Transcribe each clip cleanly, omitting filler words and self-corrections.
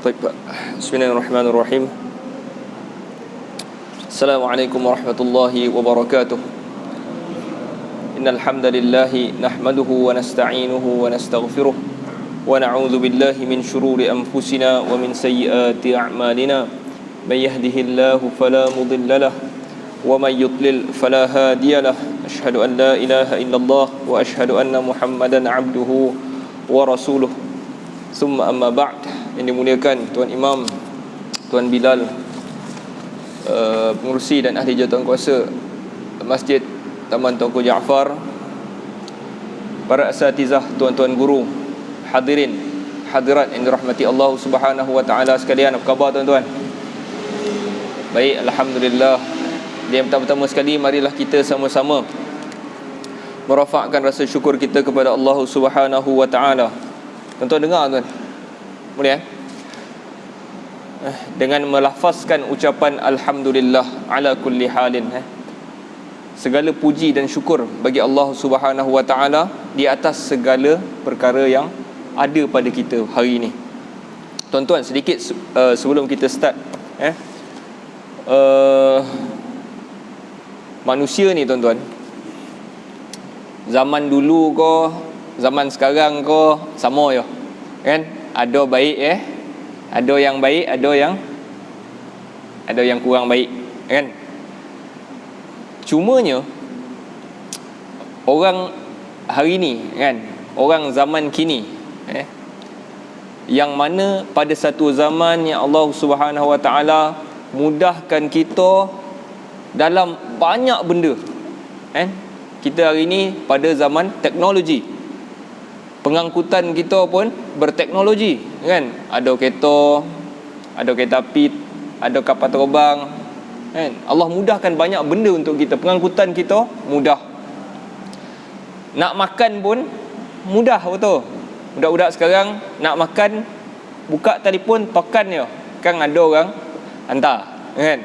طيب. بسم الله الرحمن الرحيم. السلام عليكم ورحمة الله وبركاته. إن الحمد لله نحمده ونستعينه ونستغفره ونعوذ بالله من شرور أنفسنا ومن سيئات أعمالنا. من يهده الله فلا مضل له ومن يضلل فلا هادي له. أشهد أن لا إله إلا الله وأشهد أن محمدا عبده ورسوله. ثم أما بعد. Yang dimuliakan Tuan Imam, Tuan Bilal, pengurusi dan ahli jawatan kuasa Masjid Taman Tunku Jaafar, para asatizah, tuan-tuan guru, hadirin, hadirat yang dirahmati Allah Subhanahu wa taala sekalian, apa khabar tuan-tuan? Baik, alhamdulillah. Yang pertama sekali, marilah kita sama-sama merafakkan rasa syukur kita kepada Allah Subhanahu wa taala. Tuan-tuan dengar tuan? Boleh dengan melafazkan ucapan alhamdulillah ala kulli halin. Segala puji dan syukur bagi Allah Subhanahu wa taala di atas segala perkara yang ada pada kita hari ini. Tuan-tuan, sedikit sebelum kita start, manusia ni tuan-tuan, zaman dulu ko, zaman sekarang ko sama je, kan? Ada baik ada yang baik, ada yang kurang baik, kan? Cumanya orang hari ni, kan, orang zaman kini, yang mana pada satu zaman yang Allah Subhanahu wa taala mudahkan kita dalam banyak benda, kan? Kita hari ni pada zaman teknologi. Pengangkutan kita pun berteknologi, kan? Ada kereta, ada kereta api, ada kapal terbang, kan? Allah mudahkan banyak benda untuk kita. Pengangkutan kita mudah. Nak makan pun mudah, betul. Budak-budak sekarang nak makan, buka telefon, tokan je, kan ada orang hantar, kan?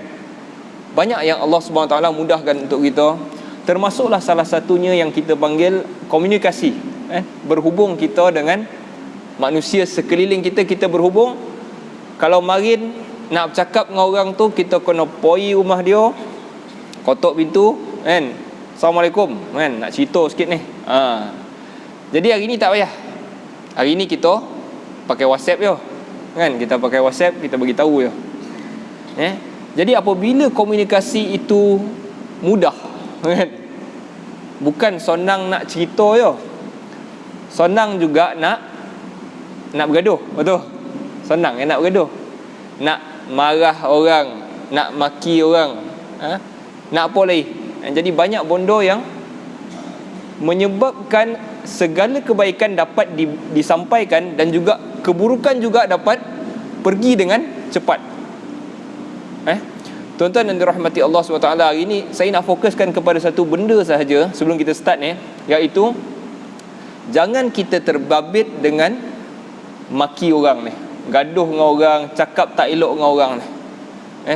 Banyak yang Allah Subhanahu Wa Taala mudahkan untuk kita. Termasuklah salah satunya yang kita panggil komunikasi. Berhubung kita dengan manusia sekeliling kita, kita berhubung. Kalau marin nak bercakap dengan orang tu, kita kena poi rumah dia, kotak pintu, kan? Assalamualaikum, kan? Nak cerita sikit ni. Jadi hari ni tak payah. Hari ni kita pakai WhatsApp je, kan? Kita pakai WhatsApp, kita bagi tahu je. Jadi apabila komunikasi itu mudah, kan? Bukan senang nak cerita je, senang juga nak bergaduh, betul? Senang nak bergaduh, nak marah orang, nak maki orang, nak apa lagi. Jadi banyak bondo yang menyebabkan segala kebaikan dapat disampaikan dan juga keburukan juga dapat pergi dengan cepat. Tuan-tuan yang dirahmati Allah SWT, hari ini saya nak fokuskan kepada satu benda sahaja sebelum kita start ni, iaitu jangan kita terbabit dengan maki orang ni, gaduh dengan orang, cakap tak elok dengan orang ni.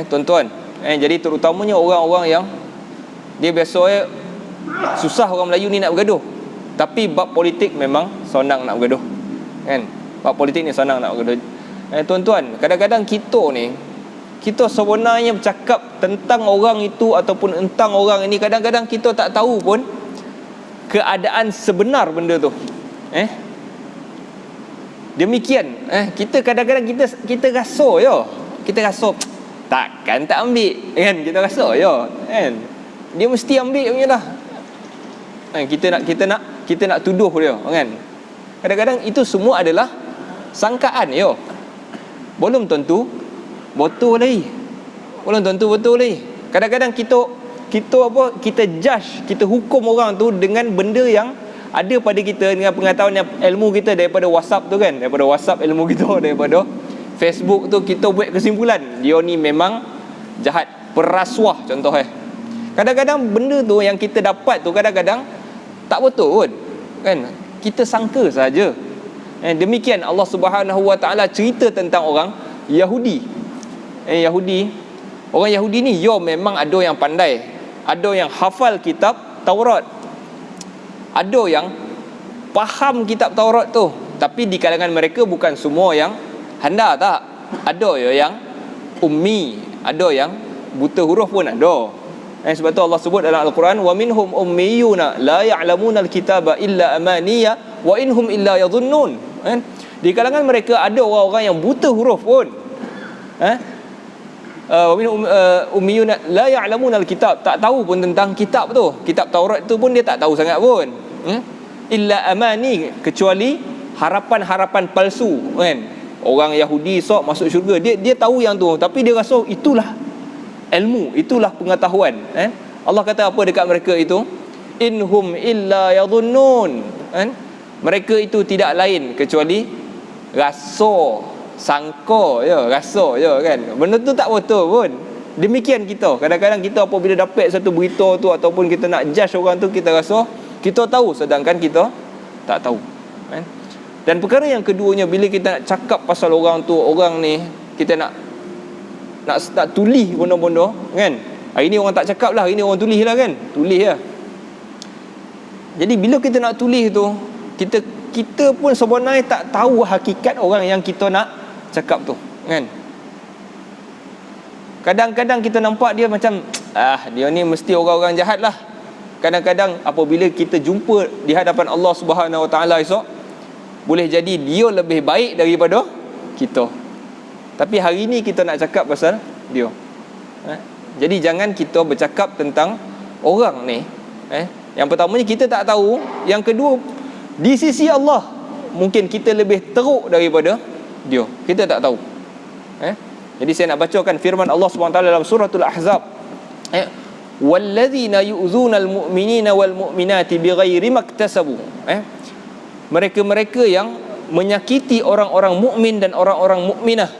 Tuan-tuan, jadi terutamanya orang-orang yang dia biasa susah, orang Melayu ni nak bergaduh, tapi bab politik memang senang nak bergaduh, kan? Bab politik ni senang nak bergaduh. Tuan-tuan, kadang-kadang kita sebenarnya bercakap tentang orang itu ataupun tentang orang ini, kadang-kadang kita tak tahu pun keadaan sebenar benda tu. Demikian, kita kadang-kadang kita rasa je, kita rasa takkan tak ambil, kan? Kita rasa je, kan? Dia mesti ambil punya dah. Kita nak tuduh dia, kan? Kadang-kadang itu semua adalah sangkaan je. Belum tentu betul lagi. Belum tentu betul lagi. Kadang-kadang kita judge, kita hukum orang tu dengan benda yang ada pada kita, dengan pengetahuan ilmu kita daripada WhatsApp tu, kan? Daripada WhatsApp ilmu kita, daripada Facebook tu kita buat kesimpulan dia ni memang jahat, perasuah contoh. Kadang-kadang benda tu yang kita dapat tu kadang-kadang tak betul pun, kan? Kita sangka saja. Demikian Allah Subhanahu Wa Taala cerita tentang orang Yahudi. Orang Yahudi ni memang ada yang pandai, ada yang hafal kitab Taurat, ada yang faham kitab Taurat tu, tapi di kalangan mereka bukan semua yang handal, tak? ada yang ummi, ada yang buta huruf pun ada. Sebab tu Allah sebut dalam Al-Quran, wa minhum ummiyuna la ya'lamuna al-kitaba illa amaniya wa inhum illa yadhunnun. Di kalangan mereka ada orang-orang yang buta huruf pun. Wa minhum ummiyuna la ya'lamuna al-kitab, tak tahu pun tentang kitab tu. Kitab Taurat tu pun dia tak tahu sangat pun. Illa amani, kecuali harapan-harapan palsu, kan? Orang Yahudi sok masuk syurga, dia tahu yang tu, tapi dia rasa itulah ilmu, itulah pengetahuan. Allah kata apa dekat mereka itu? Inhum illa yadhunnun. Mereka itu tidak lain kecuali rasa, sangka je, rasa je, kan? Benda tu tak betul pun. Demikian kita. Kadang-kadang kita apabila dapat satu berita tu, ataupun kita nak judge orang tu, kita rasa kita tahu, sedangkan kita tak tahu. Dan perkara yang keduanya, bila kita nak cakap pasal orang tu, orang ni, kita nak tulis benda-benda, kan? Hari ni orang tak cakap lah, hari ni orang tulis lah, kan? Tulis lah. Jadi bila kita nak tulis tu, kita pun sebenarnya tak tahu hakikat orang yang kita nak cakap tu, kan? Kadang-kadang kita nampak dia macam dia ni mesti orang-orang jahat lah. Kadang-kadang apabila kita jumpa di hadapan Allah Subhanahu Wa Taala esok, boleh jadi dia lebih baik daripada kita. Tapi hari ni kita nak cakap pasal dia. Jadi jangan kita bercakap tentang orang ni. Yang pertamanya kita tak tahu. Yang kedua, di sisi Allah mungkin kita lebih teruk daripada dia. Kita tak tahu. Jadi saya nak bacakan firman Allah SWT dalam suratul Ahzab. Walladzina yu'zunal mu'minina wal mu'minati bighairi maktasabu. Mereka-mereka yang menyakiti orang-orang mukmin dan orang-orang mukminah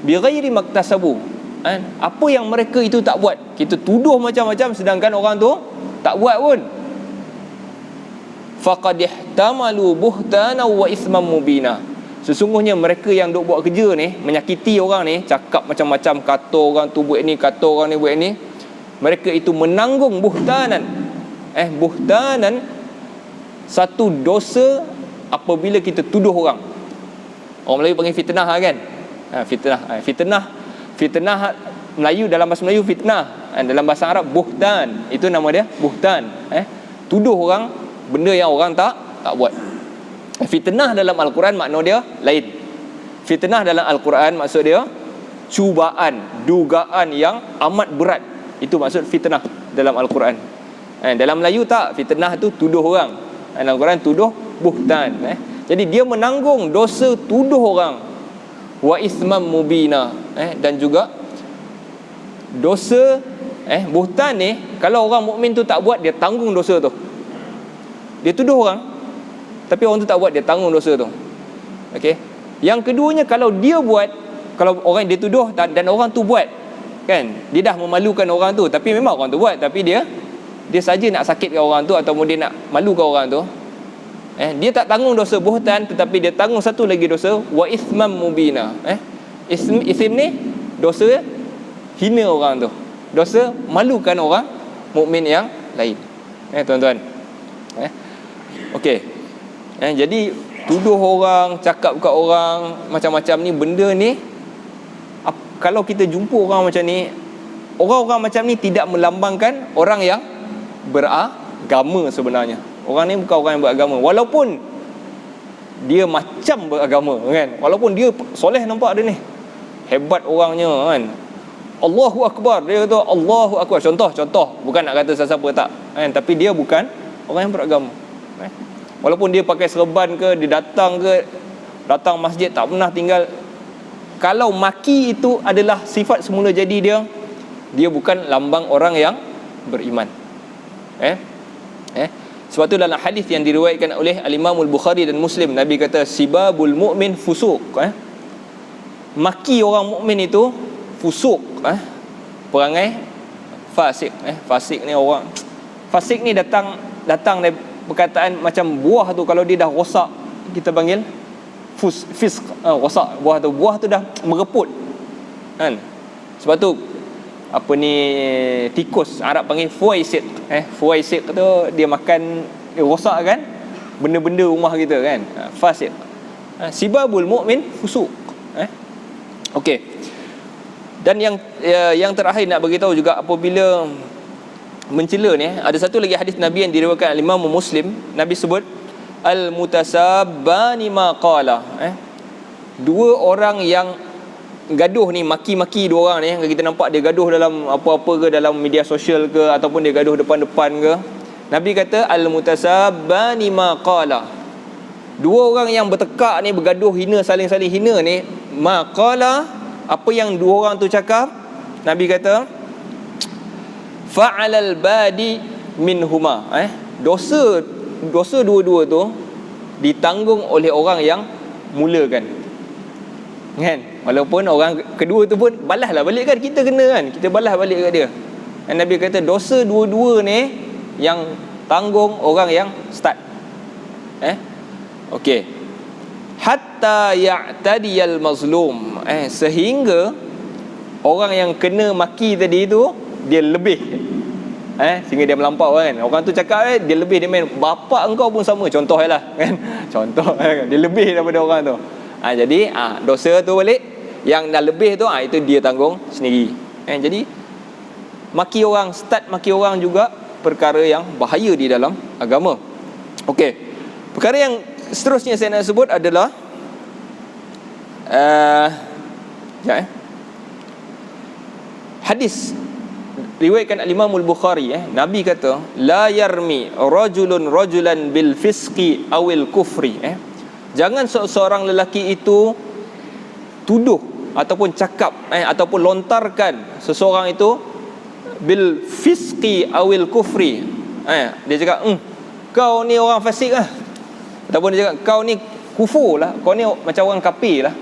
bighairi maktasabu. Apa yang mereka itu tak buat, kita tuduh macam-macam, sedangkan orang tu tak buat pun. Faqad ihtamalu buhtana wa ithman mubina. Sesungguhnya mereka yang duk buat kerja ni, menyakiti orang ni, cakap macam-macam, kata orang tu buat ni, kata orang ni buat ni, mereka itu menanggung buhtanan. Buhtanan, satu dosa apabila kita tuduh orang. Orang Melayu panggil fitnah, kan? Fitnah Melayu, dalam bahasa Melayu fitnah. Dalam bahasa Arab buhtan, itu nama dia, buhtan. Tuduh orang benda yang orang tak buat. Fitnah dalam Al-Quran makna dia lain. Fitnah dalam Al-Quran maksud dia cubaan, dugaan yang amat berat. Itu maksud fitnah dalam Al-Quran. Dalam Melayu tak, fitnah tu tuduh orang. Dalam Al-Quran tuduh buhtan. Jadi dia menanggung dosa tuduh orang, wa ismam mubina, dan juga dosa buhtan ni, kalau orang mukmin tu tak buat, dia tanggung dosa tu. Dia tuduh orang, tapi orang tu tak buat, dia tanggung dosa tu. Okey. Yang keduanya, kalau dia buat, kalau orang dia tuduh dan orang tu buat, kan, dia dah memalukan orang tu, tapi memang orang tu buat, tapi dia saja nak sakitkan orang tu, ataupun dia nak malukan orang tu. Dia tak tanggung dosa buhtan, tetapi dia tanggung satu lagi dosa, wa ithman mubina. Ism ni dosa hina orang tu, dosa malukan orang mukmin yang lain. Tuan-tuan. Okey. Jadi tuduh orang, cakap kat orang macam-macam ni, benda ni, kalau kita jumpa orang macam ni, orang-orang macam ni tidak melambangkan orang yang beragama sebenarnya. Orang ni bukan orang yang beragama, walaupun dia macam beragama, kan? Walaupun dia soleh, nampak dia ni hebat orangnya, kan? Allahu Akbar, dia kata Allahu Akbar, contoh, bukan nak kata siapa tak, kan? Tapi dia bukan orang yang beragama. Walaupun dia pakai serban ke, dia datang masjid, tak pernah tinggal. Kalau maki itu adalah sifat semula jadi dia bukan lambang orang yang beriman. Sebab tu dalam hadis yang diriwayatkan oleh Al-Imam Al-Bukhari dan Muslim, Nabi kata sibabul mu'min fusuq. Maki orang mukmin itu fusuq, perangai fasik. Fasik ni orang, fasik ni datang dari perkataan macam buah tu, kalau dia dah rosak, kita panggil fisq, rosak buah tu dah mereput, kan? Sebab tu apa ni, tikus Arab panggil fuaisiq. Fuaisiq tu dia makan, rosak, kan, benda-benda rumah kita, kan? Fasik. Sibabul mu'min fusuq. Okey. Dan yang terakhir nak beritahu juga, apabila mencela ni, ada satu lagi hadis Nabi yang diriwayatkan oleh Imam Muslim. Nabi sebut al-mutasabbani ma qala. Dua orang yang gaduh ni, maki-maki dua orang ni, kita nampak dia gaduh dalam apa-apa ke, dalam media sosial ke, ataupun dia gaduh depan-depan ke. Nabi kata al-mutasabbani ma qala. Dua orang yang bertekak ni, bergaduh hina, saling-saling hina ni, ma qala, apa yang dua orang tu cakap, Nabi kata fa'alal badi minhuma. Dosa dua-dua tu ditanggung oleh orang yang mulakan, kan? Walaupun orang kedua tu pun balas lah balik, kan? Kita kena, kan? Kita balas balik kat dia. Dan Nabi kata dosa dua-dua ni yang tanggung orang yang start. Okey. Hatta ya'tadiyal mazlum. Sehingga orang yang kena maki tadi tu dia lebih. Sehingga dia melampau, kan? Orang tu cakap dia lebih, dia main bapak engkau pun sama, contoh lah, kan? Contoh, dia lebih daripada orang tu. Jadi dosa tu balik, yang dah lebih tu itu dia tanggung sendiri. Jadi maki orang, start maki orang juga perkara yang bahaya di dalam agama. Okey. Perkara yang seterusnya saya nak sebut adalah hadis riwayatkan Imam Al-Bukhari. Nabi kata la yarmi rajulun rajulan bil fisqi awil kufri. Jangan seorang lelaki itu tuduh ataupun cakap ataupun lontarkan seseorang itu bil fisqi awil kufri. Dia cakap kau ni orang fasik lah, ataupun dia cakap kau ni kufur lah, kau ni macam orang kafir lah.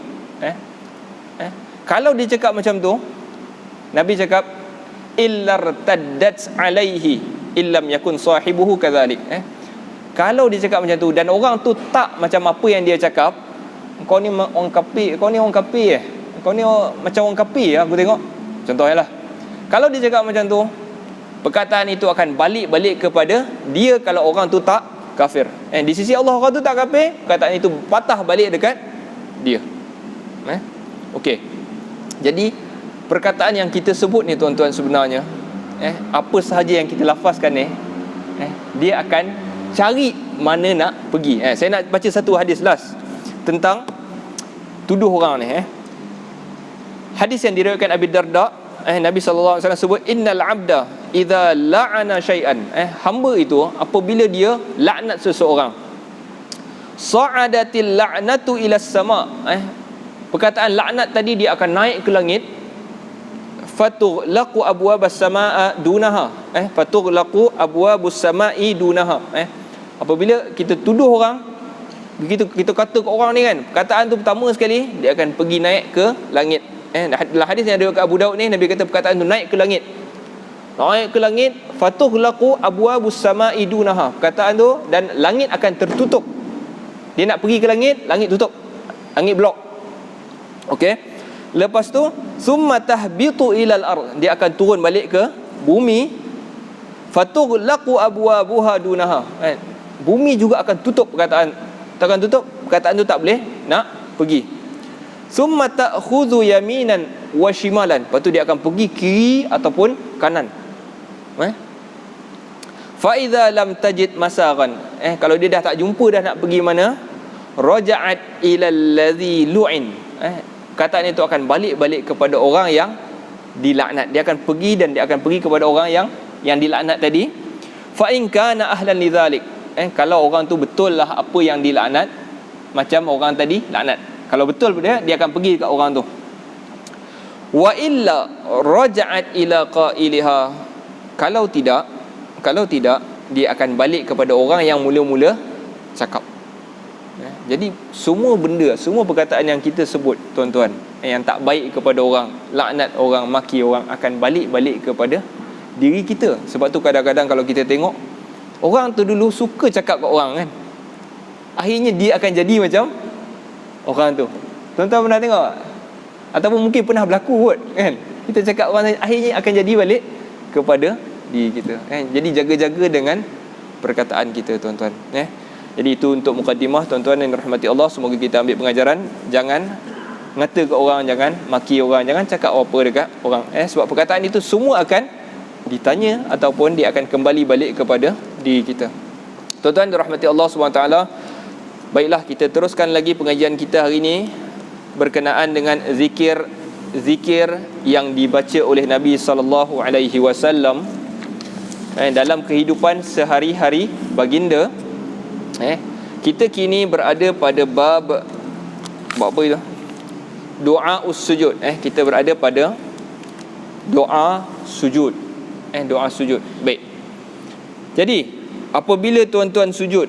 Kalau dia cakap macam tu, Nabi cakap illar taddat alaihi illam yakun sahibuhu kadzalik. Kalau dia cakap macam tu dan orang tu tak macam apa yang dia cakap, kau ni orang kafir, kau ni orang kafir, kau ni macam orang kafir, aku tengok, contohnya lah. Kalau dia cakap macam tu, perkataan itu akan balik kepada dia. Kalau orang tu tak kafir, di sisi Allah orang tu tak kafir, perkataan itu patah balik dekat dia. Okey. Jadi perkataan yang kita sebut ni tuan-tuan, sebenarnya apa sahaja yang kita lafazkan ni, dia akan cari mana nak pergi. Saya nak baca satu hadis last tentang tuduh orang ni. Hadis yang diriwayatkan Abi Darda, Nabi sallallahu alaihi wasallam sebut innal abda idza la'ana syai'an, hamba itu apabila dia laknat seseorang, sa'adatil la'natu ila sama, perkataan laknat tadi dia akan naik ke langit. Fatughlaqu abwabas samaa dunaha, fatughlaqu abwabus samai dunaha. Apabila kita tuduh orang, kita kata ke orang ni, kan, perkataan tu pertama sekali dia akan pergi naik ke langit. Dalam hadis yang ada kat Abu Daud ni, Nabi kata perkataan tu naik ke langit. Naik ke langit, fatughlaqu abwabus samai dunaha. Perkataan tu, dan langit akan tertutup. Dia nak pergi ke langit, langit tutup, langit blok. Okey. Lepas tu summa tahbitu ilal ard, dia akan turun balik ke bumi. Fatughlaqu abwabuha dunaha, bumi juga akan tutup, perkataan takkan tutup, perkataan tu tak boleh nak pergi. Summa ta'khudhu yaminan wa shimalan, lepas tu dia akan pergi kiri ataupun kanan. Fa idza lam tajid masaran, kalau dia dah tak jumpa dah nak pergi mana, raja'at ila allazi lu'in, perkataan itu akan balik kepada orang yang dilaknat. Dia akan pergi dan dia akan pergi kepada orang yang dilaknat tadi. Fa in kana ahlan lidzalik, kalau orang tu betul lah apa yang dilaknat, macam orang tadi laknat, kalau betul dia akan pergi dekat orang tu. Wa illa raja'at ila qailiha, kalau tidak dia akan balik kepada orang yang mula-mula cakap. Jadi semua benda, semua perkataan yang kita sebut tuan-tuan, yang tak baik kepada orang, laknat orang, maki orang, akan balik kepada diri kita. Sebab tu kadang-kadang kalau kita tengok orang tu dulu suka cakap kat orang, kan, akhirnya dia akan jadi macam orang tu. Tuan-tuan pernah tengok? Ataupun mungkin pernah berlaku kot, kan, kita cakap orang, akhirnya akan jadi balik kepada diri kita, kan? Jadi jaga-jaga dengan perkataan kita tuan-tuan. Jadi itu untuk mukadimah tuan-tuan yang dirahmati Allah. Semoga kita ambil pengajaran. Jangan ngata ke orang, jangan maki orang, jangan cakap apa dekat orang. Sebab perkataan itu semua akan ditanya ataupun dia akan kembali balik kepada diri kita. Tuan-tuan dirahmati Allah SWT. Baiklah, kita teruskan lagi pengajian kita hari ini berkenaan dengan zikir yang dibaca oleh Nabi SAW dalam kehidupan sehari-hari baginda. Kita kini berada pada bab apa itu? Doa sujud. Kita berada pada doa sujud. Doa sujud. Baik. Jadi, apabila tuan-tuan sujud,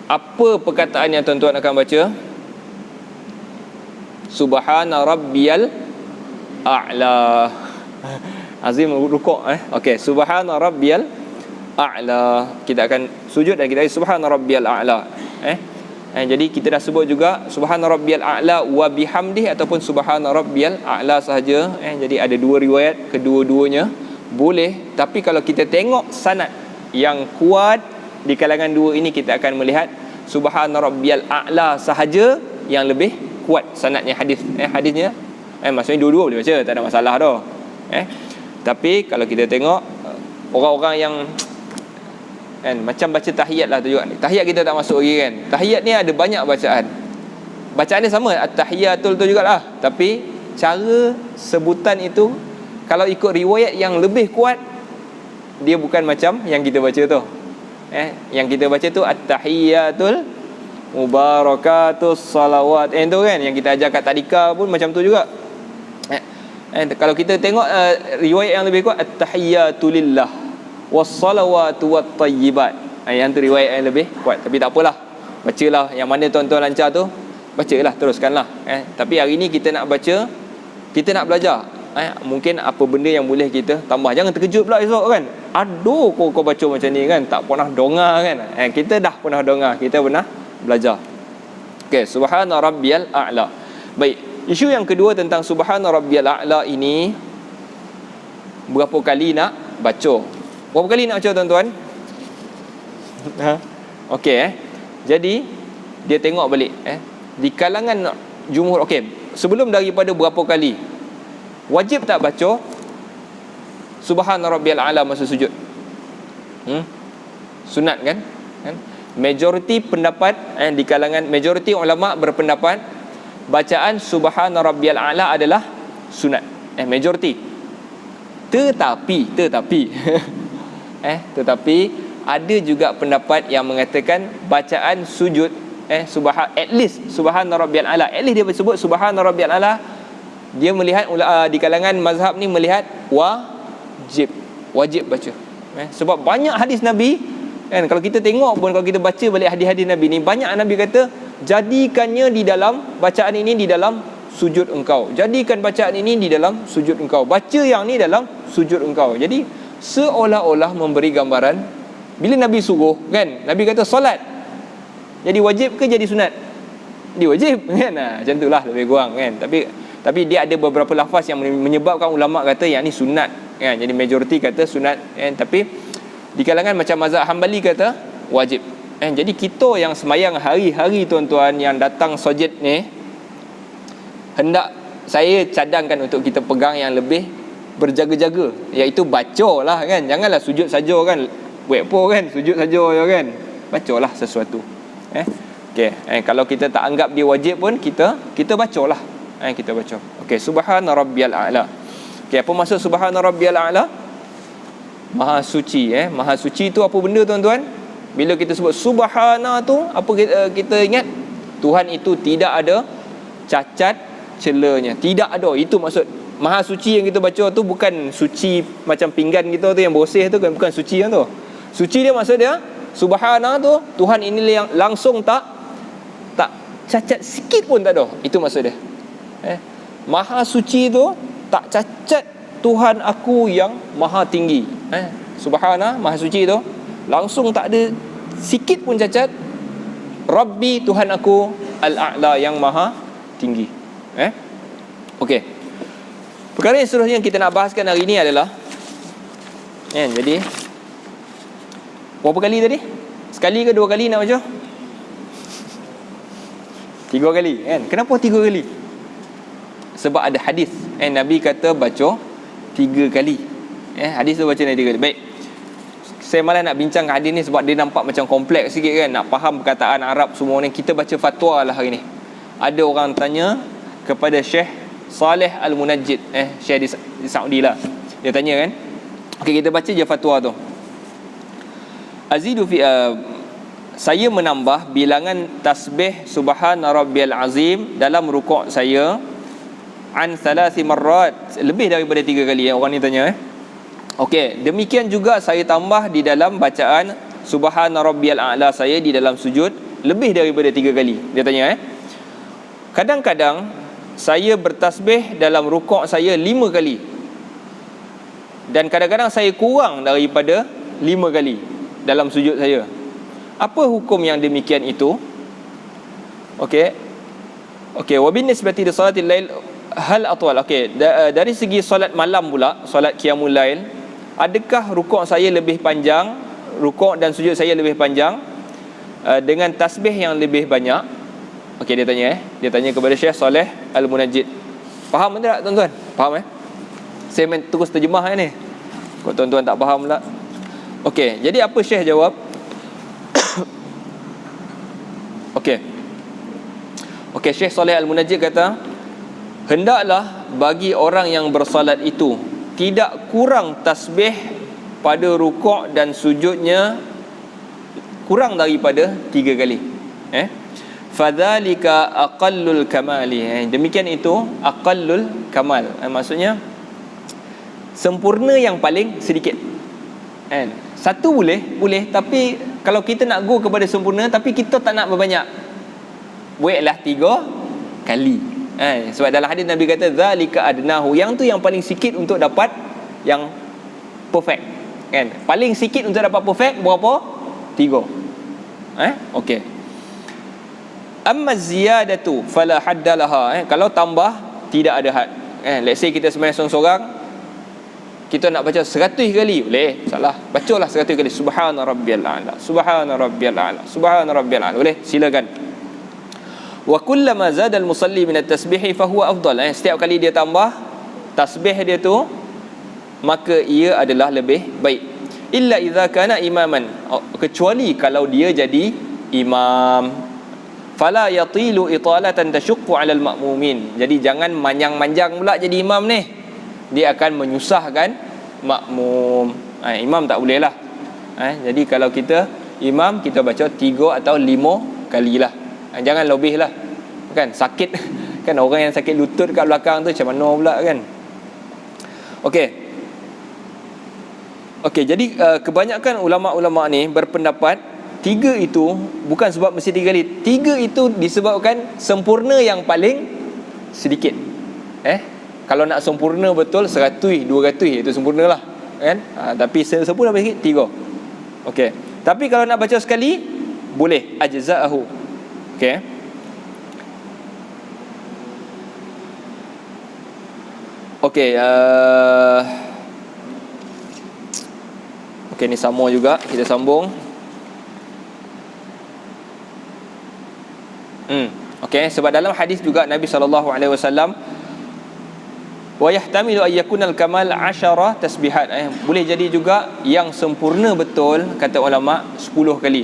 apa perkataan yang tuan-tuan akan baca? Subhana rabbiyal a'la. Azim rukuk. Okey, subhana rabbiyal a'la. Kita akan sujud dan kita subhana rabbiyal a'la. Jadi kita dah sebut juga subhana rabbiyal a'la wa bihamdih ataupun subhana rabbiyal a'la sahaja. Jadi ada dua riwayat, kedua-duanya boleh. Tapi kalau kita tengok sanad yang kuat di kalangan dua ini, kita akan melihat subhana rabbiyal a'la sahaja yang lebih kuat sanadnya hadis. Hadisnya maksudnya dua-dua boleh baca, tak ada masalah dah. Tapi kalau kita tengok orang-orang yang macam baca tahiyat lah tu juga. Tahiyat kita tak masuk lagi kan. Tahiyat ni ada banyak bacaan. Bacaan dia sama, at-tahiyatul tu jugalah. Tapi cara sebutan itu kalau ikut riwayat yang lebih kuat, dia bukan macam yang kita baca tu. Yang kita baca tu at-tahiyatul mubarakatus salawat. Itu kan yang kita ajar kat tadika pun macam tu juga. Kalau kita tengok riwayat yang lebih kuat, at-tahiyatulillah wassalawatu wattayyibat. Yang tu riwayat yang lebih kuat. Tapi tak apalah, bacalah yang mana tuan-tuan lancar tu, bacalah, teruskanlah. Tapi hari ni kita nak baca, kita nak belajar. Mungkin apa benda yang boleh kita tambah. Jangan terkejut pula esok kan, aduh kau baca macam ni kan, tak pernah dengar kan. Kita dah pernah dengar, kita pernah belajar. Okey, subhana rabbiyal a'la. Baik, isu yang kedua tentang subhana rabbiyal a'la ini, berapa kali nak baca? Berapa kali nak baca tuan-tuan? Okey, jadi dia tengok balik di kalangan jumhur. Okey, sebelum daripada berapa kali, wajib tak baca subhana rabbiyal a'la masa sujud? Sunat kan? Majoriti pendapat di kalangan majoriti ulama berpendapat bacaan subhana rabbiyal a'la adalah sunat. Majoriti. Tetapi ada juga pendapat yang mengatakan bacaan sujud at least subhana rabbiyal a'la, at least dia sebut subhana rabbiyal a'la, dia melihat di kalangan mazhab ni melihat wajib baca. Sebab banyak hadis Nabi kan, kalau kita tengok pun, kalau kita baca balik hadis-hadis Nabi ni, banyak Nabi kata jadikannya di dalam bacaan ini di dalam sujud engkau, jadikan bacaan ini di dalam sujud engkau, baca yang ni dalam sujud engkau. Jadi seolah-olah memberi gambaran bila Nabi suruh kan, Nabi kata solat, jadi wajib ke jadi sunat? Dia wajib kan. Macam itulah lebih kurang kan. Tapi dia ada beberapa lafaz yang menyebabkan ulama kata yang ni sunat kan. Jadi majoriti kata sunat kan. Tapi di kalangan macam mazhab Hambali kata wajib. Jadi kita yang semayang hari-hari tuan-tuan yang datang sujud ni, hendak saya cadangkan untuk kita pegang yang lebih berjaga-jaga, iaitu bacalah kan. Janganlah sujud saja kan, buat apa kan, sujud saja je kan. Bacalah sesuatu. Okey, kalau kita tak anggap dia wajib pun, kita bacalah. Kita baca. Okey, subhana rabbiyal a'la. Okey, apa maksud subhana rabbiyal a'la? Maha suci. Maha suci tu apa benda tuan-tuan? Bila kita sebut subhana tu, apa kita ingat? Tuhan itu tidak ada cacat celanya, tidak ada. Itu maksud maha suci yang kita baca tu. Bukan suci macam pinggan kita tu yang bersih tu kan, bukan suci yang tu. Suci dia maksud dia subhana tu, Tuhan ini yang langsung tak cacat sikit pun tak ada. Itu maksud dia. Maha suci tu tak cacat Tuhan aku yang maha tinggi. Subhana, maha suci tu langsung tak ada sikit pun cacat. Rabbi, Tuhan aku al-a'la yang maha tinggi. Okey. Perkara yang seterusnya yang kita nak bahaskan hari ini adalah jadi berapa kali tadi? Sekali ke dua kali nak baca? 3 kali kan? Kenapa 3 kali? Sebab ada hadis, Nabi kata baca 3 kali. Hadis tu baca 3 kali. Baik, saya malah nak bincang hadis ni sebab dia nampak macam kompleks sikit kan. Nak faham perkataan Arab semua ni, kita baca fatwa lah hari ni. Ada orang tanya kepada Syekh Saleh Al-Munajjid, Syekh di Saudi lah. Dia tanya kan. Okey, kita baca je fatwa tu. Azidu fi saya menambah bilangan tasbih subhana rabbiyal azim dalam rukuk saya an 3 marrat, lebih daripada 3 kali. Orang ni tanya Okey, demikian juga saya tambah di dalam bacaan subhana rabbiyal a'la saya di dalam sujud lebih daripada 3 kali. Dia tanya kadang-kadang saya bertasbih dalam rukuk saya 5 kali, dan kadang-kadang saya kurang daripada 5 kali dalam sujud saya. Apa hukum yang demikian itu? Okey, wa bin nisbati li salatil lail hal atwal. Okey, dari segi solat malam pula, solat qiyamul lail, adakah rukuk saya lebih panjang, rukuk dan sujud saya lebih panjang dengan tasbih yang lebih banyak? Okey, dia tanya dia tanya kepada Syekh Saleh Al-Munajjid. Faham tak tuan-tuan? Faham Saya main terus terjemah ni. Kau tuan-tuan tak faham pula. Okey, jadi apa Syekh jawab? Okey, Syekh Saleh Al-Munajjid kata, hendaklah bagi orang yang bersolat itu tidak kurang tasbih pada rukuk dan sujudnya kurang daripada 3 kali. Fadzalika aqallul kamali. Demikian itu aqallul kamal. Maksudnya sempurna yang paling sedikit. Satu boleh, tapi kalau kita nak go kepada sempurna tapi kita tak nak berbanyak, buatlah 3 kali. Sebab dalam hadis Nabi kata zalika adnahu, yang tu yang paling sikit untuk dapat yang perfect. Paling sikit untuk dapat perfect berapa? 3. Okey. Amma ziyadatu fala hadda laha. Kalau tambah tidak ada had. Let's say kita sembahyang seorang-seorang, kita nak baca 100 kali, boleh? Salah. Bacalah 100 kali subhana rabbiyal a'la, subhana rabbiyal a'la, subhana rabbiyal a'la. Boleh? Silakan. Wa kullama zada al-musalli min at-tasbih fa huwa afdal. Setiap kali dia tambah tasbih dia tu, maka ia adalah lebih baik. Illa idza kana imaman, kecuali kalau dia jadi imam. Fala yatilu italatan tashuqqu 'ala al-ma'mumin. Jadi jangan manjang-manjang pula jadi imam ni. Dia akan menyusahkan makmum. Imam tak boleh lah. Jadi kalau kita imam, kita baca 3 atau 5 kali lah. Jangan lebih lah. Kan sakit. Kan orang yang sakit lutut kat belakang tu macam mana pula kan. Okey, jadi kebanyakan ulama-ulama ni berpendapat 3 itu bukan sebab mesti 3 kali. 3 itu disebabkan sempurna yang paling sedikit. Kalau nak sempurna betul 100, 200 itu sempurna lah kan. Tapi sempurna sikit 3. Okey. Tapi kalau nak baca sekali boleh ajza'ahu. Okey. Okey, okey, ni sama juga, kita sambung. Okey, sebab dalam hadis juga Nabi SAW, wa yahtamilu ay yakuna al-kamal 10 tasbihat. Boleh jadi juga yang sempurna betul, kata ulama, 10 kali.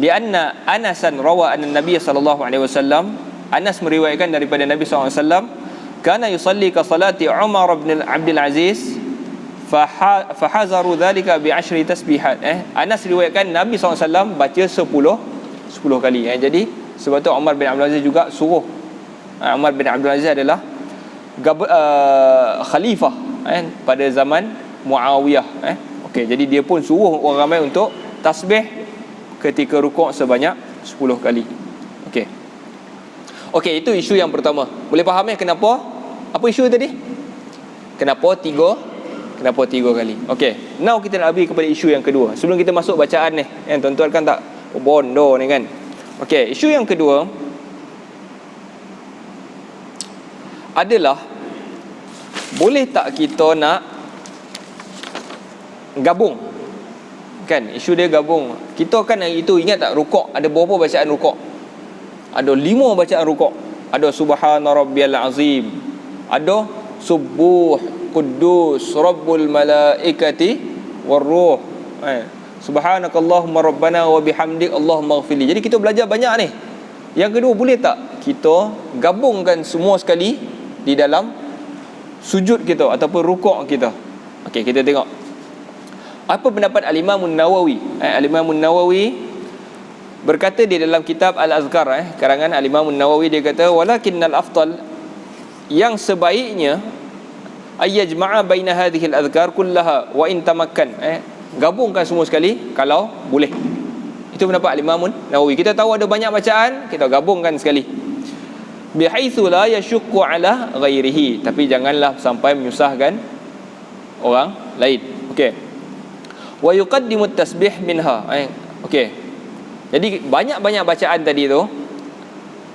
Lianna Anasan rawa anna Nabi SAW, Anas meriwayatkan daripada Nabi SAW, kana yusalli ka salati Umar bin Abdul Aziz fahazaru dhalika bi 10 tasbihat. Anas riwayatkan Nabi SAW baca 10 kali. Jadi sebab tu Umar bin Abdul Aziz juga suruh. Umar bin Abdul Aziz adalah khalifah pada zaman Muawiyah. Okey, jadi dia pun suruh orang ramai untuk tasbih ketika rukuk sebanyak 10 kali. Okey, itu isu yang pertama. Boleh faham kenapa? Apa isu tadi? Kenapa 3 kali? Okey, now kita nak pergi kepada isu yang kedua. Sebelum kita masuk bacaan ni, tuan-tuan kan tak bondo ni kan. Okey, isu yang kedua adalah, boleh tak kita nak gabung? Kan isu dia gabung. Kita kan hari itu ingat tak rukuk ada berapa bacaan rukuk? Ada 5 bacaan rukuk. Ada subhana rabbiyal azim, Ada subuh quddus rabbul malaikati waruh. Subhanakallahumma rabbana wa bihamdik Allahumma ighfirli. Jadi kita belajar banyak ni. Yang kedua, boleh tak kita gabungkan semua sekali di dalam sujud kita ataupun rukuk kita? Okey, kita tengok apa pendapat Al-Imam An-Nawawi. Al-Imam An-Nawawi berkata di dalam kitab Al-Azkar, karangan Al-Imam An-Nawawi, dia kata walakinnal afdal, yang sebaiknya ayyajma'a baina hadhihi al-azkar kullaha wa in tamakkan, gabungkan semua sekali kalau boleh. Itu pendapat Al-Imam Nawawi. Kita tahu ada banyak bacaan, kita gabungkan sekali. Bihaitsu la yashukku ala ghairihi, tapi janganlah sampai menyusahkan orang lain. Okey. Wa yuqaddimu at-tasbih minha. Okey. Jadi banyak-banyak bacaan tadi tu,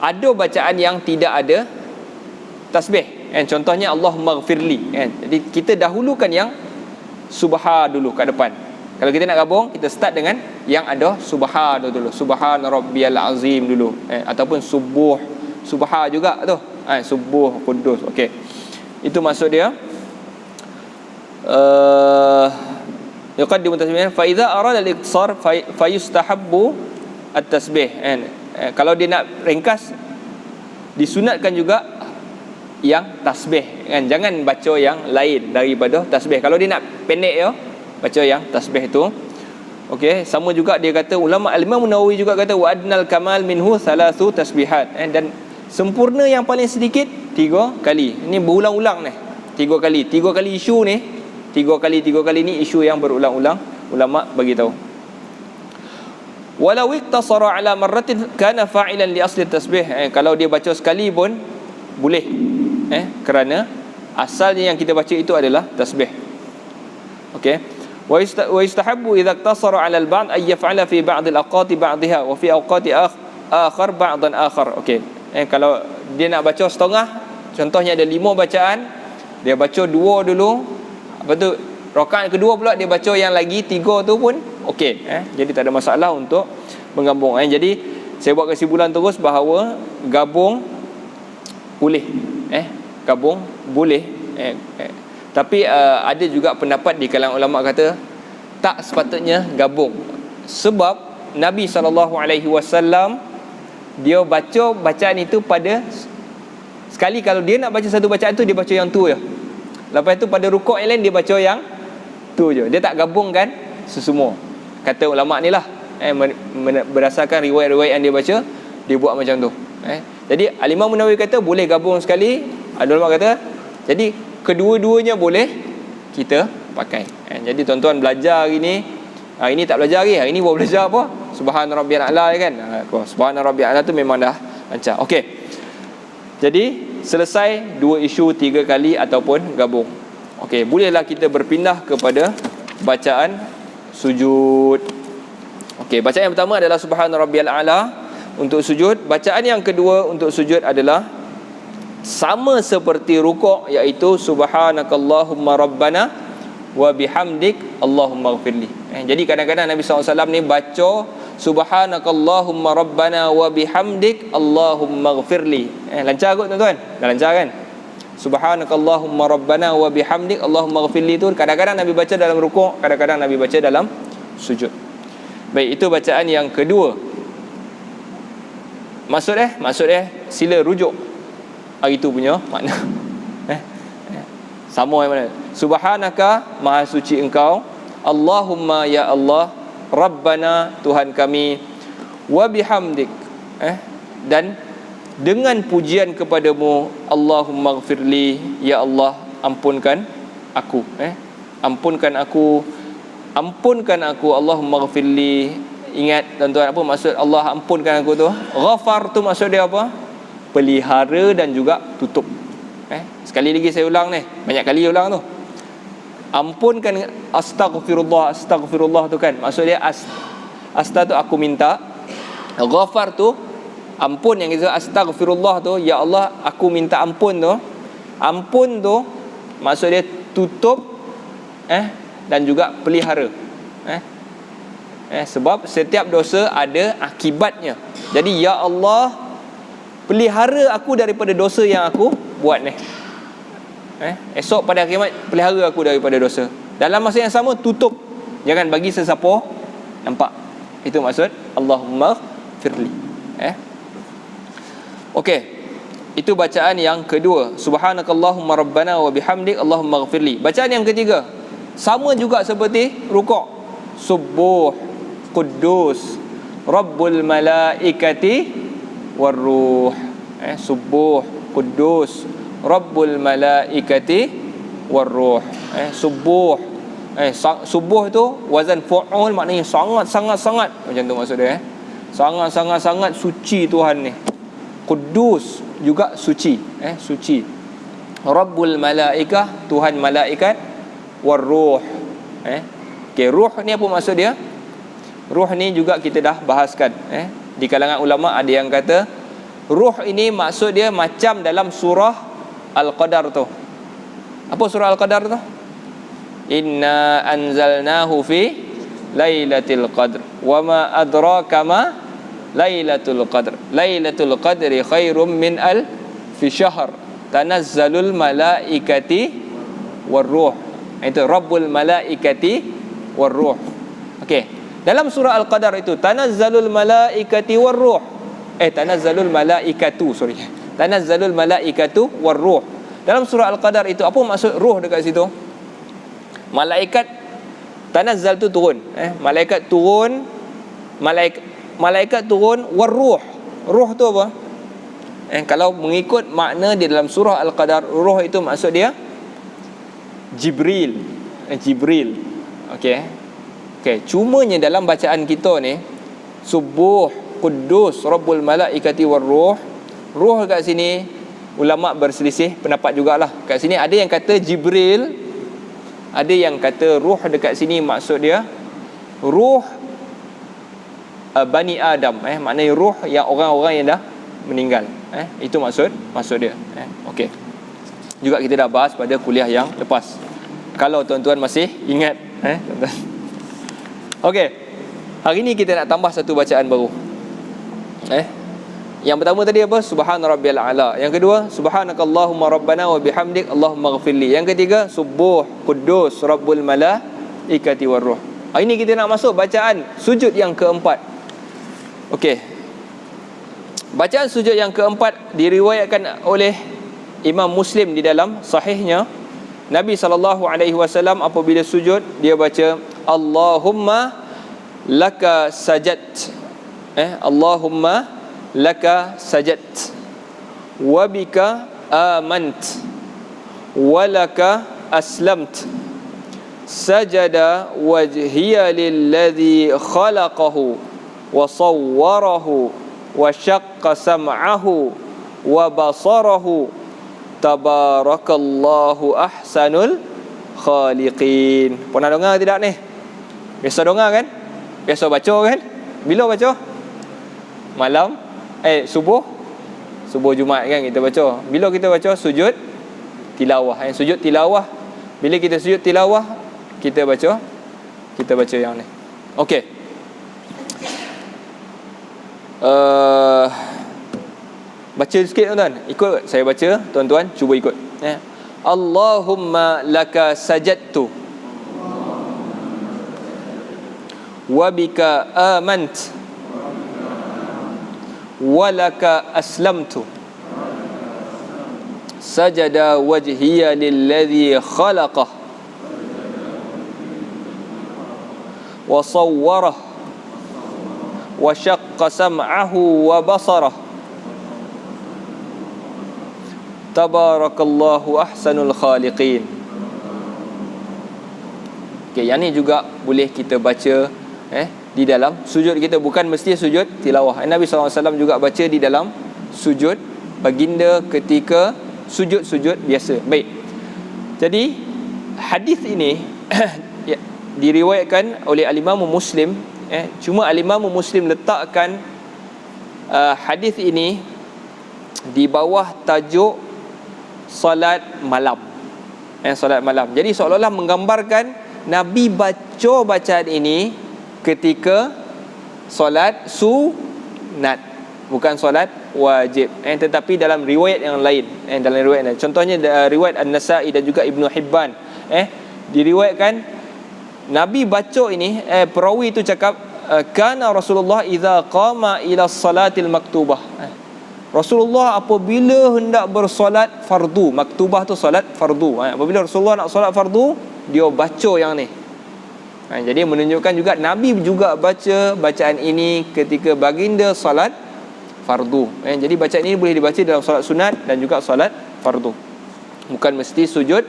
ada bacaan yang tidak ada tasbih. Contohnya Allahumma ighfirli. Jadi kita dahulukan yang subhan dulu kat depan. Kalau kita nak gabung, kita start dengan yang ada subhan dulu. Subhan rabbiyal azim dulu. Ataupun subuh. Subha juga tu. Subuh quddus. Okey. Itu maksud dia. Yuqaddimu tasbih fa idza arada al-iqtisar fa yustahabbu at-tasbih. Kalau dia nak ringkas, disunatkan juga yang tasbih, jangan baca yang lain daripada tasbih. Kalau dia nak pendek ya, baca yang tasbih tu. Okey, sama juga dia kata ulama Al-Imam Nawawi juga kata wa adnal kamal minhu thalathu tasbihat, dan sempurna yang paling sedikit 3 kali. Ini berulang-ulang ni, 3 kali. 3 kali isu ni, 3 kali ni isu yang berulang-ulang, ulama bagi tahu. Walau iktasara ala marratin kana fa'ilan li asli tasbih. Kalau dia baca sekali pun boleh, kerana asalnya yang kita baca itu adalah tasbih. Okey. Wa yustahabbu idza iktasara ala al-ba'd ay yaf'ala fi ba'd al-awqati ba'daha wa fi awqati akhar ba'dan akhar. Okey. Kalau dia nak baca setengah, contohnya ada 5 bacaan, dia baca 2 dulu, lepas tu rakaat kedua pula dia baca yang lagi 3 tu pun okey. Jadi tak ada masalah untuk menggabung. Jadi saya buat kesimpulan terus bahawa gabung boleh. Gabung boleh. Tapi ada juga pendapat di kalangan ulama kata tak sepatutnya gabung. Sebab Nabi SAW dia baca bacaan itu pada sekali. Kalau dia nak baca satu bacaan tu, dia baca yang tu je. Lepas tu pada rukuk yang lain dia baca yang tu je. Dia tak gabungkan sesemua. Kata ulama ni lah, berdasarkan riwayat-riwayat yang dia baca, dia buat macam tu. Jadi Al-Imam Nawawi kata boleh gabung sekali. Ada ulama kata jadi kedua-duanya boleh kita pakai. Jadi tuan-tuan belajar hari ni tak belajar hari ni baru belajar apa? Subhana rabbiyal a'la kan. Subhana rabbiyal a'la tu memang dah lancar. Okey. Jadi selesai 2 isu 3 kali ataupun gabung. Okey, bolehlah kita berpindah kepada bacaan sujud. Okey, bacaan yang pertama adalah subhana rabbiyal a'la untuk sujud. Bacaan yang kedua untuk sujud adalah sama seperti rukuk, iaitu subhanakallahumma rabbana wa bihamdik Allahumma ighfirli. Jadi kadang-kadang Nabi SAW ni baca subhanakallahumma rabbana wa bihamdik Allahumma ighfirli. Lancar kot tuan-tuan? Dah lancar kan? Subhanakallahumma rabbana wa bihamdik Allahumma ighfirli tu kadang-kadang Nabi baca dalam rukuk, kadang-kadang Nabi baca dalam sujud. Baik, itu bacaan yang kedua. Maksud sila rujuk hari tu punya makna. Sama yang mana? Subhanaka, maha suci engkau, Allahumma, ya Allah, Rabbana, Tuhan kami, wa bihamdik, dan dengan pujian kepadamu, Allahumma ighfirli, ya Allah, ampunkan aku, ampunkan aku, Allahumma ighfirli. Ingat tuan-tuan, apa maksud Allah ampunkan aku tu? Ghafar tu maksud dia apa? Pelihara dan juga tutup. Sekali lagi saya ulang ni, banyak kali ulang tu. Ampunkan, astaghfirullah tu kan, maksud dia asta tu aku minta, ghafar tu ampun, yang itu astaghfirullah tu ya Allah aku minta ampun tu. Ampun tu maksud dia tutup dan juga pelihara. Sebab setiap dosa ada akibatnya. Jadi ya Allah, pelihara aku daripada dosa yang aku buat ni. Esok pada kiamat pelihara aku daripada dosa. Dalam masa yang sama tutup, jangan bagi sesiapa nampak. Itu maksud Allahumma firli. Okey, itu bacaan yang kedua. Subhanakallahumma rabbana wa bihamdik Allahumma ghfirli. Bacaan yang ketiga sama juga seperti rukuk. Subuh Quddus Rabbul malaikati warruh. Subuh Quddus Rabbul malaikati warruh. Subuh subuh tu wazan fu'ul, maknanya sangat-sangat macam tu maksud dia. Sangat-sangat suci Tuhan ni. Quddus juga suci, suci. Rabbul malaikah, Tuhan malaikat, warruh. Okey, ruh ni apa maksud dia? Ruh ni juga kita dah bahaskan. Di kalangan ulama ada yang kata ruh ini maksud dia macam dalam surah Al-Qadar tu. Apa surah Al-Qadar tu? Inna anzalnahu fi lailatul qadr wa ma adraka ma lailatul qadr. Lailatul qadri khairum min alfi syahr. Tanazzalul malaikati warruh. Itu Rabbul malaikati warruh. Okey. Dalam surah Al-Qadar itu tanazzalul malaikati warruh. Tanazzalul malaikatu, sorry. Tanazzalul malaikatu warruh. Dalam surah Al-Qadar itu apa maksud ruh dekat situ? Malaikat tanazzal tu turun. Malaikat turun, malaikat turun warruh. Ruh tu apa? Kalau mengikut makna di dalam surah Al-Qadar, ruh itu maksud dia Jibril. Jibril. Okey, cumanya dalam bacaan kita ni Subuh Quddus Rabbul malaikati warruh, ruh kat sini ulama berselisih pendapat jugalah. Kat sini ada yang kata Jibril, ada yang kata ruh dekat sini maksud dia ruh Bani Adam, maknanya ruh yang orang-orang yang dah meninggal. Itu maksud dia. Okey. Juga kita dah bahas pada kuliah yang lepas. Kalau tuan-tuan masih ingat, tuan-tuan. Okey. Hari ni kita nak tambah satu bacaan baru. Yang pertama tadi apa? Subhana rabbiyal a'la. Yang kedua, subhanakallahumma rabbana wa bihamdik Allahumma ghfirli. Yang ketiga, subuh Quddus Rabbul malaikati warruh. Hari ni kita nak masuk bacaan sujud yang keempat. Okey. Bacaan sujud yang keempat diriwayatkan oleh Imam Muslim di dalam sahihnya. Nabi SAW apabila sujud, dia baca Allahumma laka sajadt. Allahumma laka sajadt wa bika amant wa laka aslamt sajada wajhiya lilladhi khalaqahu wa sawwarahu wa syaqqa sam'ahu wa basarahu tabarakallahu ahsanul khaliqin. Pernah dengar tidak ni? Biasa dengar kan? Biasa baca kan? Bila baca? Malam subuh Jumaat kan kita baca. Bila kita baca sujud tilawah. Sujud tilawah, bila kita sujud tilawah kita baca yang ni. Okey. Baca sikit tuan-tuan. Ikut saya baca, tuan-tuan cuba ikut. Allahumma laka sajadtu wa bika amant wa laka aslamtu sajada wajhiya lilladhi khalaqah wa sawwarah wa syaqqa sam'ahu wa basarah tabarakallahu ahsanul khaliqin. Okey, yang ni juga boleh kita baca di dalam sujud kita, bukan mesti sujud tilawah. Nabi SAW juga baca di dalam sujud baginda ketika sujud-sujud biasa. Baik. Jadi hadis ini diriwayatkan oleh Al-Imam Muslim. Cuma Al-Imam Muslim letakkan hadis ini di bawah tajuk solat malam. Solat malam. Jadi seolah-olah menggambarkan Nabi baca bacaan ini ketika solat sunat, bukan solat wajib. Tetapi dalam riwayat yang lain, dalam riwayat lain, contohnya riwayat An-Nasa'i dan juga Ibnu Hibban, diriwayatkan Nabi baca ini, perawi itu cakap, kana Rasulullah idza qama ila salatil maktubah. Rasulullah apabila hendak bersolat fardu, maktubah tu solat fardu. Apabila Rasulullah nak solat fardu, dia baca yang ni. Jadi menunjukkan juga Nabi juga baca bacaan ini ketika baginda solat fardu. Jadi bacaan ini boleh dibaca dalam solat sunat dan juga solat fardu. Bukan mesti sujud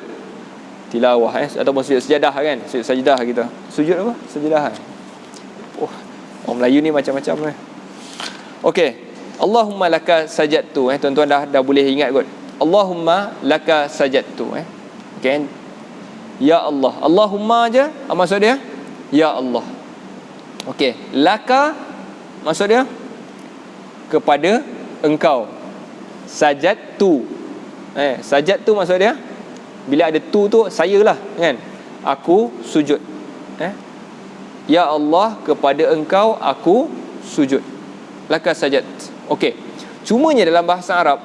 tilawah ataupun sujud sejadah kan. Sujud sajadah kita. Sujud apa? Sejadah. Orang Melayu ni macam-macam. Okey. Allahumma laka sajadtu. Tuan-tuan dah boleh ingat kot. Allahumma laka sajadtu. Okey. Ya Allah. Allahumma aja maksud dia ya Allah. Okey. Laka maksud dia kepada engkau. Sajadtu. Sajadtu maksud dia bila ada tu saya lah kan. Aku sujud. Ya Allah, kepada engkau aku sujud. Laka sajad. Okey. Cumanya dalam bahasa Arab,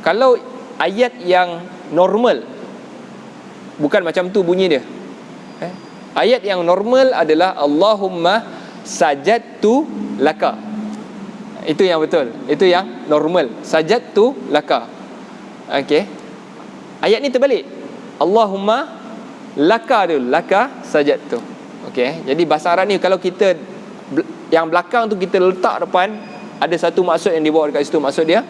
kalau ayat yang normal, bukan macam tu bunyi dia. Ayat yang normal adalah Allahumma sajadtu laka. Itu yang betul. Itu yang normal. Sajadtu laka. Okey. Ayat ni terbalik. Allahumma laka dulu. Laka sajadtu. Okey. Jadi bahasa Arab ni kalau kita yang belakang tu kita letak depan, ada satu maksud yang dibawa dekat situ. Maksud dia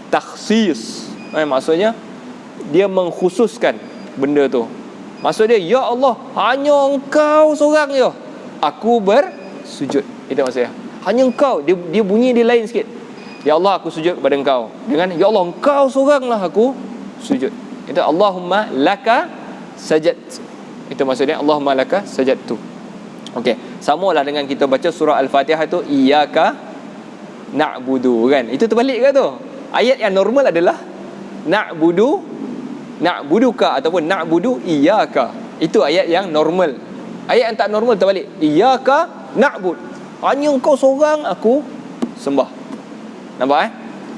takhsis. Maksudnya dia mengkhususkan benda tu. Maksud dia, ya Allah, hanya engkau seorang je aku bersujud. Itu maksudnya. Hanya engkau. Dia bunyi dia lain sikit. Ya Allah, aku sujud kepada engkau. Dengan ya Allah, engkau seoranglah aku sujud. Itu Allahumma laka sajad. Itu maksudnya Allahumma laka sajadtu. Okey. Samalah dengan kita baca surah Al-Fatihah tu, iyyaka na'budu kan. Itu terbalik ke tu? Ayat yang normal adalah na'buduka ataupun na'budu iyyaka. Itu ayat yang normal. Ayat yang tak normal terbalik. Iyyaka na'bud. Hanya engkau seorang aku sembah. Nampak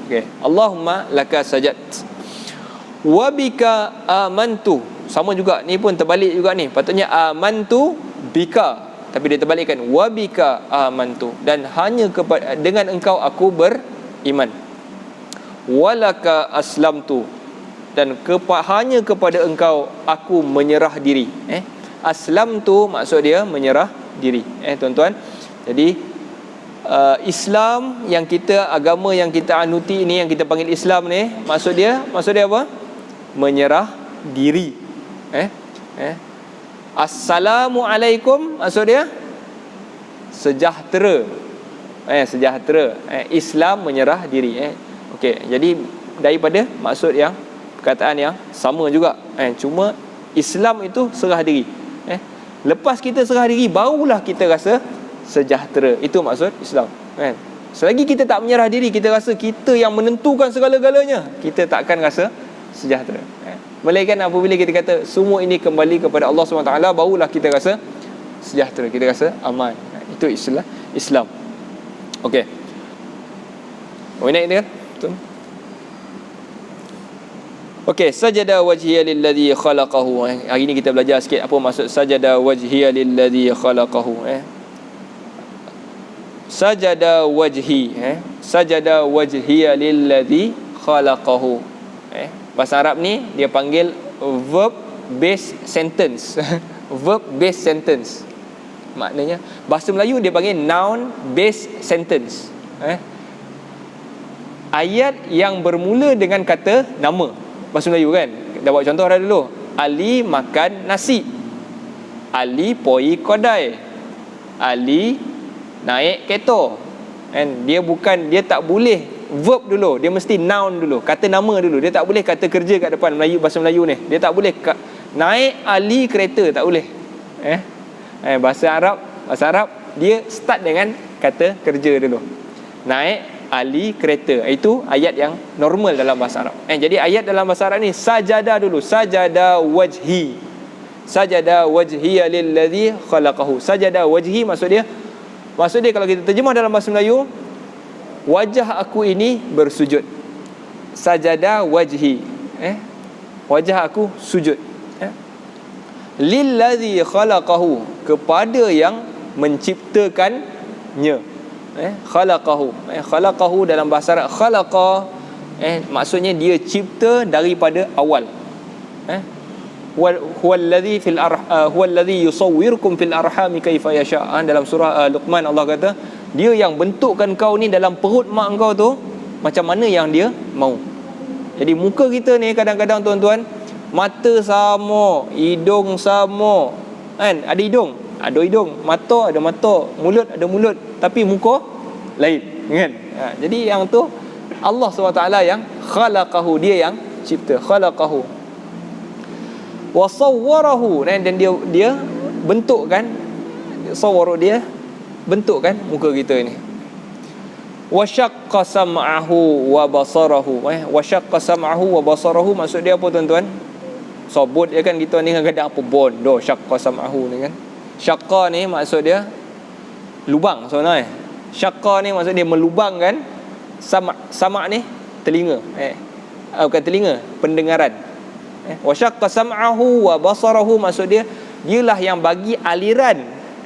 Okey. Allahumma laka sajad. Wa bika amantu. Sama juga, ni pun terbalik juga ni. Patutnya amantu bika, tapi dia terbalikkan wa bika amantu, dan hanya kepada dengan engkau aku beriman. Walaka aslamtu, dan hanya kepada engkau aku menyerah diri. Aslamtu maksud dia menyerah diri. Tuan-tuan, jadi Islam yang kita, agama yang kita anuti ini, yang kita panggil Islam ni, maksud dia apa? Menyerah diri. Assalamualaikum maksud dia sejahtera. Sejahtera. Islam menyerah diri. Okey, jadi daripada maksud yang perkataan yang sama juga. Cuma Islam itu serah diri. Lepas kita serah diri, barulah kita rasa sejahtera. Itu maksud Islam. Selagi kita tak menyerah diri, kita rasa kita yang menentukan segala-galanya, kita tak akan rasa sejahtera. Melainkan apabila kita kata semua ini kembali kepada Allah SWT, barulah kita rasa sejahtera, kita rasa aman. Itu istilah Islam. Okey. Naik ni kan? Betul. Okey, sajada wajhiya lilladhi khalaqahu. Hari ni kita belajar sikit apa maksud sajada wajhiya lilladhi khalaqahu. Sajada wajhi. Sajada wajhiya lilladhi khalaqahu. Bahasa Arab ni dia panggil verb based sentence. Verb based sentence. Maknanya bahasa Melayu dia panggil noun based sentence. Ayat yang bermula dengan kata nama. Bahasa Melayu kan. Dah buat contoh dah dulu. Ali makan nasi. Ali pergi kedai. Ali naik kereta. And dia tak boleh verb dulu, dia mesti noun dulu, kata nama dulu. Dia tak boleh kata kerja kat depan. Melayu, bahasa Melayu ni dia tak boleh naik Ali kereta, tak boleh. Bahasa Arab dia start dengan kata kerja dulu. Naik Ali kereta. Itu ayat yang normal dalam bahasa Arab. Jadi ayat dalam bahasa Arab ni sajada dulu. Sajada wajhi. Sajada wajhiya lilladhi khalaqahu. Sajada wajhi maksud dia kalau kita terjemah dalam bahasa Melayu, wajah aku ini bersujud. Sajada wajhi. Wajah aku sujud. Lillazi khalaqahu, kepada yang menciptakannya. Khalaqahu dalam bahasa Arab, khalaqa maksudnya dia cipta daripada awal. Huwallazi yusawwirukum fil arhami kaifa yasha. Dalam surah Luqman Allah kata, dia yang bentukkan kau ni dalam perut mak kau tu macam mana yang dia mau. Jadi muka kita ni kadang-kadang tuan-tuan, mata sama, hidung sama, kan? Ada hidung, ada hidung, mata ada mata, mulut ada mulut, tapi muka lain, kan? Jadi yang tu Allah SWT yang khalaqahu, dia yang cipta, khalaqahu. Wa sawwarahu, dan dia bentukkan, sawwaru, dia bentukkan muka kita ni. Wa syaqqa sam'ahu wa basarahu. Wa syaqqa sam'ahu wa basarahu maksud dia apa tuan-tuan? Sebut dia kan, kita ni kadang-kadang apa bodoh syaqqa sam'ahu ni kan. Syaqqa ni maksud dia lubang sebenarnya. Syaqqa ni maksud dia melubangkan. Sama' ni telinga. Bukan telinga, pendengaran. Wa syaqqa sam'ahu wa basarahu maksud dia, dialah yang bagi aliran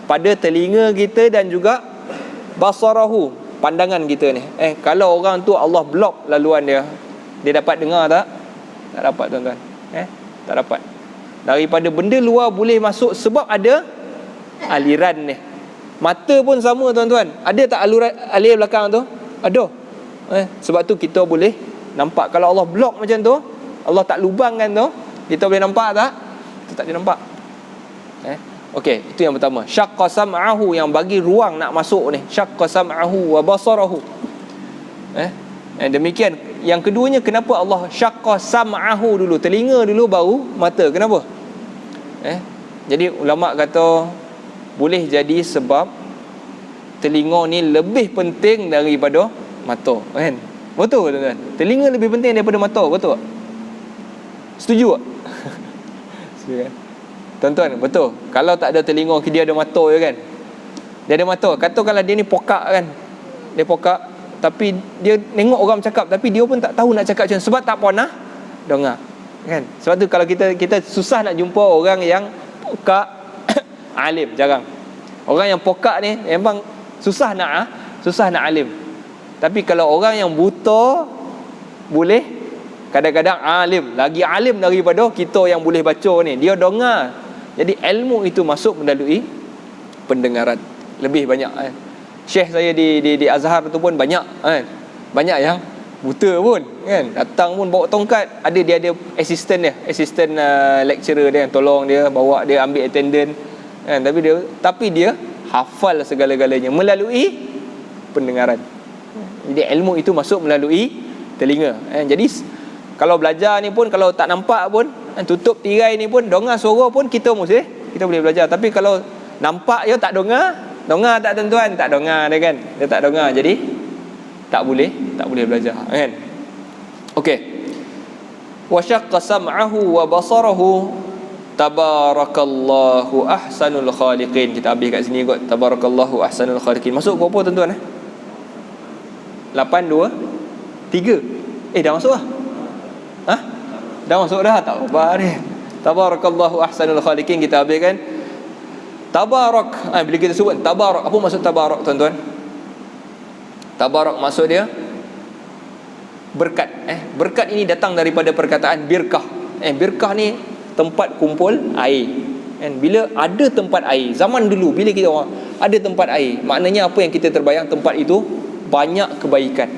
pada telinga kita dan juga basarahu, pandangan kita ni. Kalau orang tu Allah blok laluan dia dapat dengar tak? Tak dapat tuan-tuan. Tak dapat. Daripada benda luar boleh masuk sebab ada aliran ni. Mata pun sama tuan-tuan. Ada tak alir belakang tu? Ada. Sebab tu kita boleh nampak. Kalau Allah blok macam tu, Allah tak lubangkan tu, kita boleh nampak tak? Kita tak boleh nampak. Okey, itu yang pertama. Syaqqa sam'ahu, yang bagi ruang nak masuk ni. Syaqqa sam'ahu wa basarahu. Demikian. Yang keduanya, kenapa Allah syaqqa sam'ahu dulu, telinga dulu baru mata? Kenapa? Jadi ulama kata boleh jadi sebab telinga ni lebih penting daripada mata, kan? Betul tuan-tuan? Telinga lebih penting daripada mata, betul tak? Setuju tak? Setuju kan? Tuan-tuan, betul. Kalau tak ada telinga, dia ada mata je kan? Dia ada mata. Katakanlah dia ni pokak kan? Dia pokak, tapi dia tengok orang cakap, tapi dia pun tak tahu nak cakap macam, sebab tak pernah dengar, kan? Sebab tu kalau kita susah nak jumpa orang yang pokak alim, jarang. Orang yang pokak ni memang susah nak alim. Tapi kalau orang yang buta boleh kadang-kadang alim, lagi alim daripada kita yang boleh baca ni. Dia dengar. Jadi ilmu itu masuk melalui pendengaran. Lebih banyak Syekh saya di Azhar tu pun banyak kan. Banyak yang buta pun kan. Datang pun bawa tongkat. Dia ada assistant dia, assistant lecturer dia yang tolong dia, bawa dia ambil attendance kan. Tapi dia hafal segala-galanya melalui pendengaran. Jadi ilmu itu masuk melalui telinga. Jadi kalau belajar ni pun, kalau tak nampak pun, tutup tirai ni pun, dengar suara pun kita boleh belajar. Tapi kalau nampak je tak dengar tak tuan-tuan? Tak dengar dia kan. Dia tak dengar, jadi tak boleh belajar kan. Okey. Wa syaqqa sam'ahu wa basarahu, tabarakallahu ahsanul khaliqin. Kita habis kat sini kot. Tabarakallahu ahsanul khaliqin. Masuk ke apa tuan-tuan? 8, 2, 3. Dah masuk lah. Dah masuk dah. Tak apa ni. Tabarakallahu ahsanul khaliqin. Kita habiskan. Tabarak. Bila kita sebut tabarak, apa maksud tabarak tuan-tuan? Tabarak maksud dia berkat. Berkat ini datang daripada perkataan birkah. Birkah ni tempat kumpul air. Bila ada tempat air, zaman dulu bila kita orang ada tempat air, maknanya apa yang kita terbayang, tempat itu banyak kebaikan.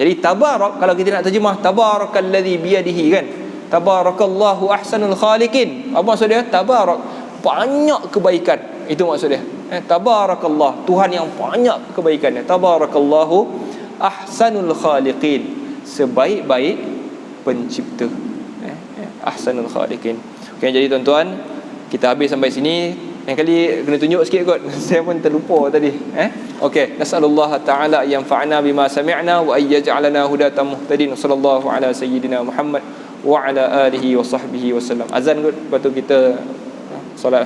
Jadi tabarak, kalau kita nak terjemah, tabarakallazi biyadihi kan, tabarakallahu ahsanul khaliqin. Apa maksud dia? Tabarak, banyak kebaikan. Itu maksud dia. Tabarakallah, Tuhan yang banyak kebaikannya. Tabarakallahu ahsanul khaliqin, sebaik-baik pencipta. Ahsanul khaliqin. Okay, jadi tuan-tuan, kita habis sampai sini. Yang kali kena tunjuk sikit kot. Saya pun terlupa tadi. Okey, nasallallahu ta'ala yanfa'ana bima sami'na wa ayyaj'alana hudatan muhtadin. Sallallahu ala sayyidina Muhammad wa ala alihi wa sahbihi wasallam. Azan kot, lepas tu kita solat.